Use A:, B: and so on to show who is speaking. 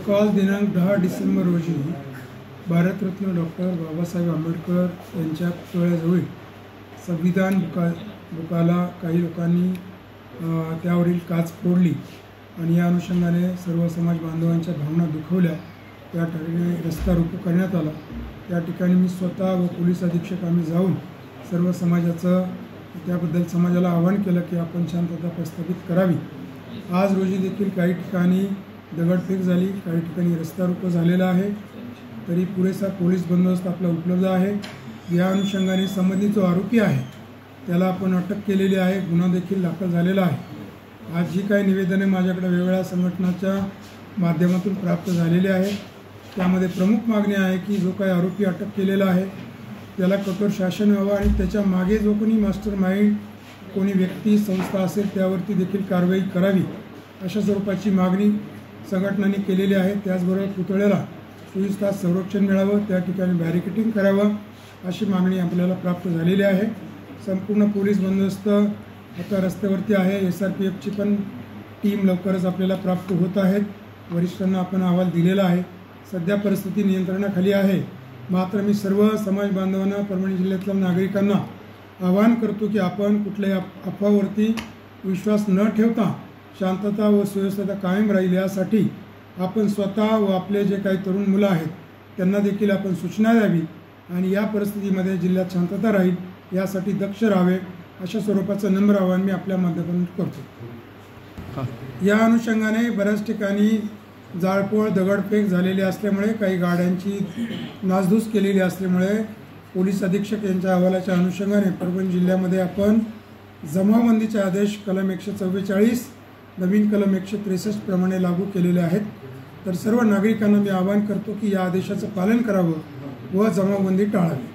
A: काल दिनांक 10 डिसेंबर रोजी भारतरत्न डॉक्टर बाबासाहेब आंबेडकर यांच्या पुतळ्याजवळ संविधान बुकाला काही लोकांनी त्यावरील काच फोडली आणि या अनुषंगाने सर्व समाज बांधवांच्या भावना दुखवल्या। त्या ठिकाणी रस्ता रोको करण्यात आला। त्या ठिकाणी मी स्वतः व पोलीस अधीक्षक आम्ही जाऊन सर्व समाजाचं त्याबद्दल समाजाला आवाहन केलं की आपण शांतता प्रस्थापित करावी। आज रोजी देखील काही ठिकाणी दगडफेक झाली, काही ठिकाणी रस्ता रोको झालेला आहे, तरी पुरेसा पोलीस बंदोबस्त आपला उपलब्ध आहे। या अनुषंगाने संबंधित जो आरोपी आहे त्याला आपण अटक केलेली आहे, गुन्हा देखील दाखल झालेला आहे। आज जी काही निवेदने माझ्याकडे वेगवेगळ्या संघटनांच्या माध्यमातून प्राप्त झालेली आहे त्यामध्ये प्रमुख मागणी आहे की जो काही आरोपी अटक केलेला आहे त्याला कठोर शासन व्हावं आणि त्याच्या मागे जो कोणी मास्टर माइंड कोणी व्यक्ती संस्था असेल त्यावरती देखील कारवाई करावी अशा स्वरूपाची मागणी संघटनांनी केलेली आहे। त्याचबरोबर पुतळ्याला 24 तास संरक्षण मिळावं, त्या ठिकाणी बॅरिकेडिंग करावं अशी मागणी आपल्याला प्राप्त झालेली आहे। संपूर्ण पोलीस बंदोबस्त आता रस्त्यावरती आहे। SRPFची पण टीम लवकरच आपल्याला प्राप्त होत आहेत। वरिष्ठांना आपण अहवाल दिलेला आहे। सध्या परिस्थिती नियंत्रणाखाली आहे। मात्र मी सर्व समाज बांधवांना, परभणी जिल्ह्यातल्या नागरिकांना आवाहन करतो की आपण कुठल्याही अफवावरती विश्वास न ठेवता शांतता व सुव्यवस्था कायम राहील यासाठी आपण स्वतः व आपले जे काही तरुण मुलं आहेत त्यांना देखील आपण सूचना द्यावी आणि या परिस्थितीमध्ये जिल्ह्यात शांतता राहील यासाठी दक्ष राहावे अशा स्वरूपाचं नम्र आवाहन मी आपल्या माध्यमातून करतो। या अनुषंगाने बऱ्याच ठिकाणी जाळपोळ दगडफेक झालेली असल्यामुळे, काही गाड्यांची नासधूस केलेली असल्यामुळे पोलीस अधीक्षक यांच्या अहवालाच्या अनुषंगाने परभणी जिल्ह्यामध्ये आपण जमावबंदीचे आदेश कलम 144 नवीन कलम 163 प्रमाणे लागू केलेले आहेत। तर सर्व नागरिकांना मी आवाहन करतो की या आदेशाचं पालन करावं व जमावबंदी टाळावी।